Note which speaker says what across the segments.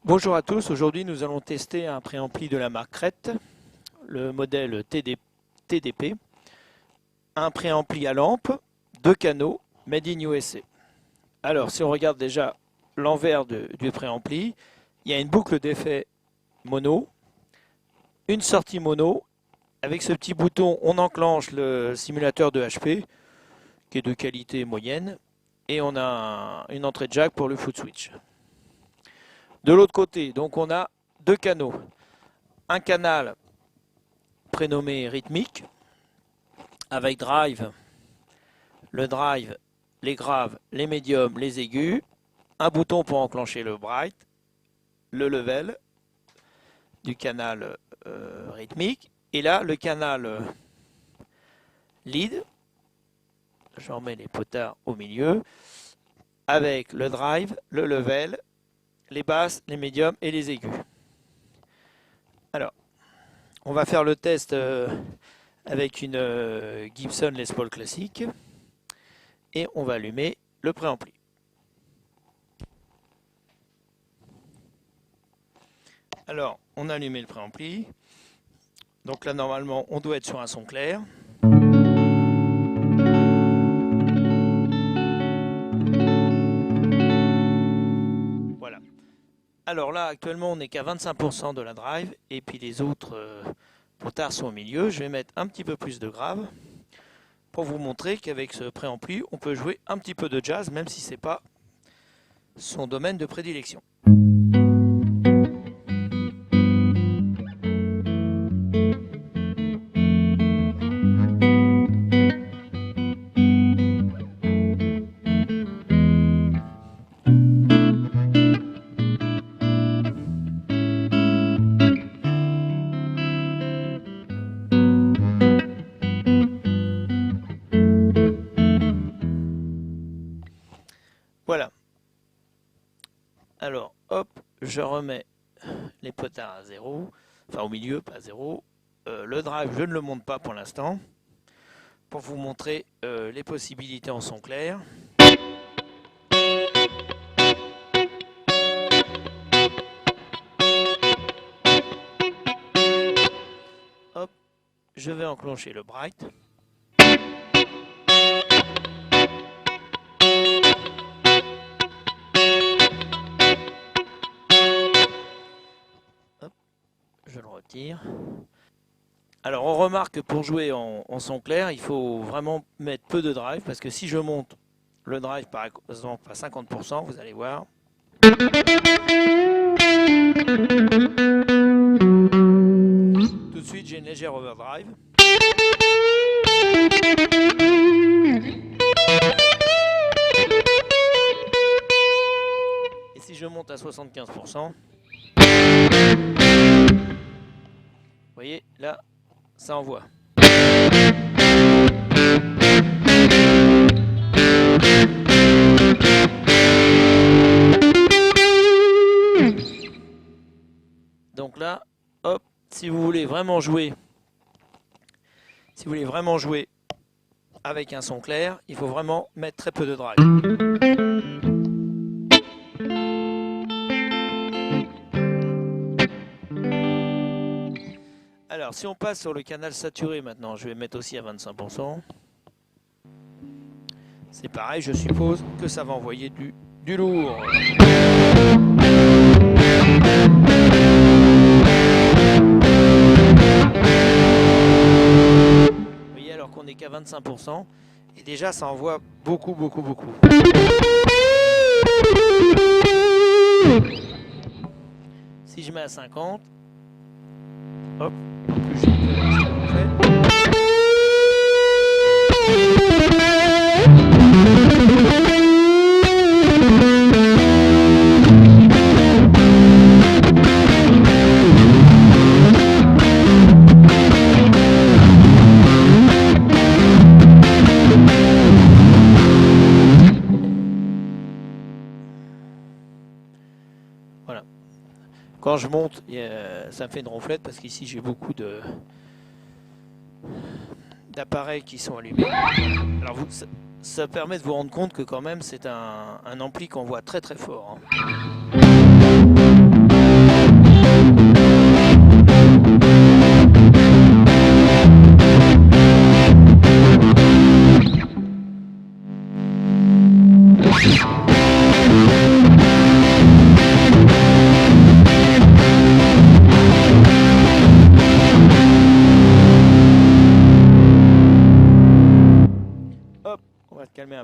Speaker 1: Bonjour à tous, aujourd'hui nous allons tester un préampli de la marque RET, le modèle TDP, un préampli à lampe, 2 canaux, made in USA. Alors si on regarde déjà l'envers du préampli, il y a une boucle d'effet mono, une sortie mono, avec ce petit bouton on enclenche le simulateur de HP, qui est de qualité moyenne, et on a une entrée jack pour le foot switch. De l'autre côté, donc on a 2 canaux. Un canal prénommé rythmique, avec drive, le drive, les graves, les médiums, les aigus, un bouton pour enclencher le bright, le level du canal rythmique, et là le canal lead, je remets les potards au milieu, avec le drive, le level, les basses, les médiums et les aigus. Alors, on va faire le test avec une Gibson Les Paul classique et on va allumer le préampli. Alors, on a allumé le préampli. Donc là, normalement, on doit être sur un son clair. Alors là, actuellement, on n'est qu'à 25% de la drive, et puis les autres potards sont au milieu. Je vais mettre un petit peu plus de grave pour vous montrer qu'avec ce préampli, on peut jouer un petit peu de jazz, même si ce n'est pas son domaine de prédilection. Voilà. Alors, hop, je remets les potards à 0, enfin au milieu, pas à 0. Le drive, je ne le monte pas pour l'instant, pour vous montrer les possibilités en son clair. Hop, je vais enclencher le bright. Je le retire. Alors on remarque que pour jouer en son clair, il faut vraiment mettre peu de drive, parce que si je monte le drive par exemple à 50%, vous allez voir. Tout de suite j'ai une légère overdrive. Et si je monte à 75%, vous voyez, là, ça envoie. Donc là, hop, si vous voulez vraiment jouer, avec un son clair, il faut vraiment mettre très peu de drive. Alors, si on passe sur le canal saturé maintenant, je vais mettre aussi à 25%. C'est pareil, je suppose que ça va envoyer du lourd. Vous voyez, alors qu'on n'est qu'à 25%. Et déjà, ça envoie beaucoup. Si je mets à 50, hop, en plus j'ai voilà. Quand je monte, ça me fait une ronflette parce qu'ici j'ai beaucoup d'appareils qui sont allumés. Alors ça permet de vous rendre compte que quand même c'est un ampli qu'on voit très fort. Hein.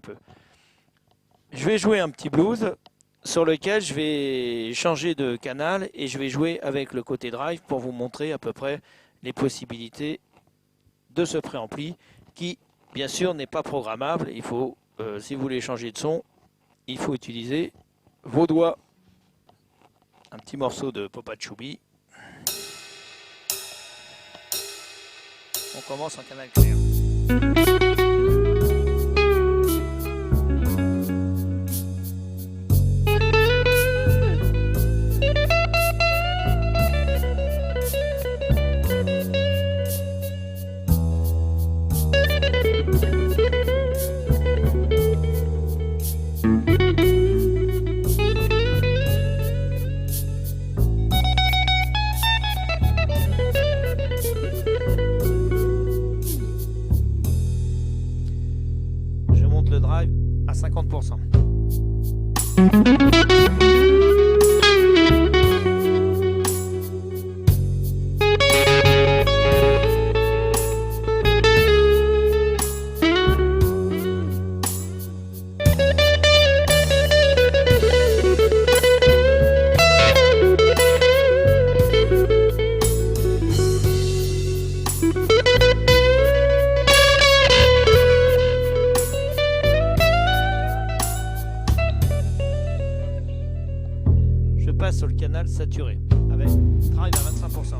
Speaker 1: peu. Je vais jouer un petit blues sur lequel je vais changer de canal et je vais jouer avec le côté drive pour vous montrer à peu près les possibilités de ce préampli qui, bien sûr, n'est pas programmable. Il faut, si vous voulez changer de son, il faut utiliser vos doigts. Un petit morceau de Popa Chubby. On commence en canal clair. À 50%. Sur le canal saturé avec drive à 25%.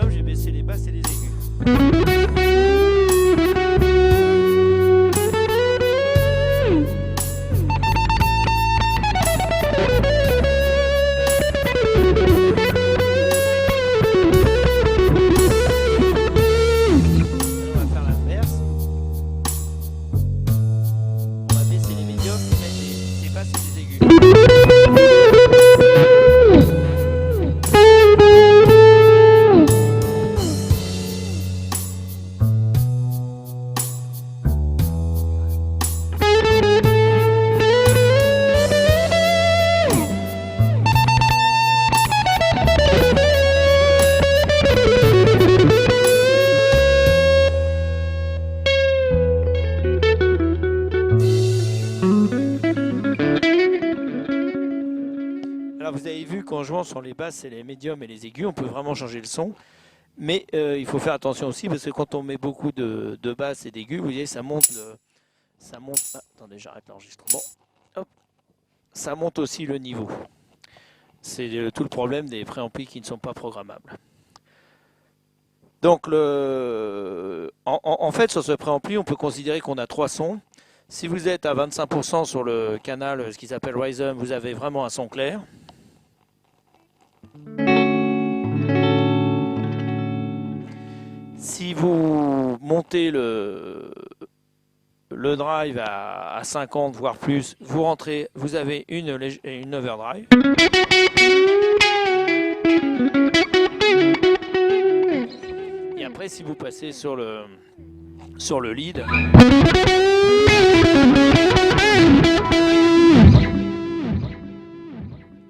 Speaker 1: J'ai baissé les basses et les aigus. Vous avez vu qu'en jouant sur les basses et les médiums et les aigus, on peut vraiment changer le son. Mais il faut faire attention aussi parce que quand on met beaucoup de basses et d'aigus, vous voyez, ça monte. Ah, attendez, j'arrête l'enregistrement. Hop, ça monte aussi le niveau. C'est tout le problème des préamplis qui ne sont pas programmables. Donc, en fait, sur ce préampli, on peut considérer qu'on a 3 sons. Si vous êtes à 25% sur le canal, ce qui s'appelle Rhythm, vous avez vraiment un son clair. Si vous montez le le drive à 50 voire plus, vous rentrez, vous avez une overdrive. Et après, si vous passez sur le lead,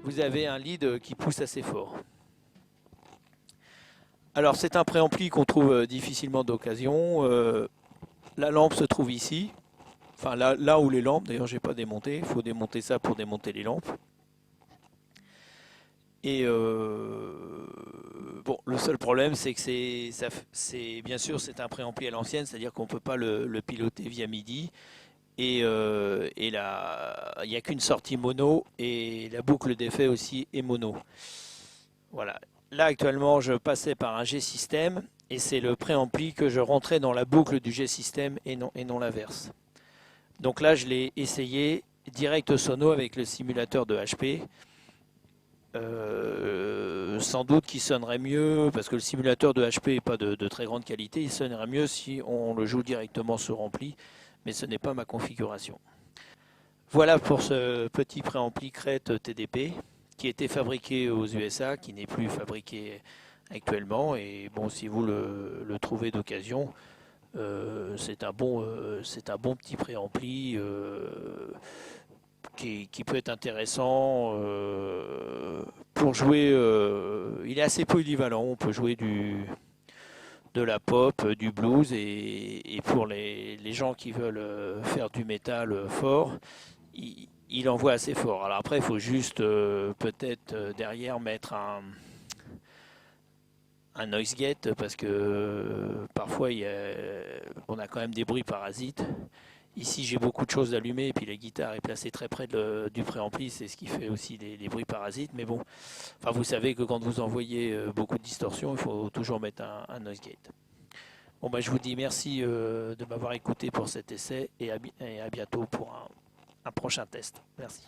Speaker 1: vous avez un lead qui pousse assez fort. Alors c'est un préampli qu'on trouve difficilement d'occasion. La lampe se trouve ici. Enfin là où les lampes, d'ailleurs j'ai pas démonté, il faut démonter ça pour démonter les lampes. Et bon, le seul problème c'est que bien sûr c'est un préampli à l'ancienne, c'est-à-dire qu'on ne peut pas le piloter via MIDI. Et il n'y a qu'une sortie mono et la boucle d'effet aussi est mono. Voilà. Là actuellement je passais par un G-System et c'est le préampli que je rentrais dans la boucle du G-System et non l'inverse. Donc là je l'ai essayé direct sono avec le simulateur de HP. Sans doute qu'il sonnerait mieux parce que le simulateur de HP n'est pas de très grande qualité. Il sonnerait mieux si on le joue directement sur ampli, mais ce n'est pas ma configuration. Voilà pour ce petit préampli Crête TDP qui était fabriqué aux USA, qui n'est plus fabriqué actuellement. Et bon, si vous le trouvez d'occasion, c'est un bon petit préampli qui peut être intéressant pour jouer. Il est assez polyvalent, on peut jouer de la pop, du blues, et pour les gens qui veulent faire du métal fort, il envoie assez fort. Alors après, il faut juste peut-être derrière mettre un noise gate parce que parfois on a quand même des bruits parasites. Ici, j'ai beaucoup de choses allumées et puis la guitare est placée très près du préampli, c'est ce qui fait aussi des bruits parasites. Mais bon, enfin, vous savez que quand vous envoyez beaucoup de distorsion, il faut toujours mettre un noise gate. Bon, bah, je vous dis merci de m'avoir écouté pour cet essai et à bientôt pour un prochain test. Merci.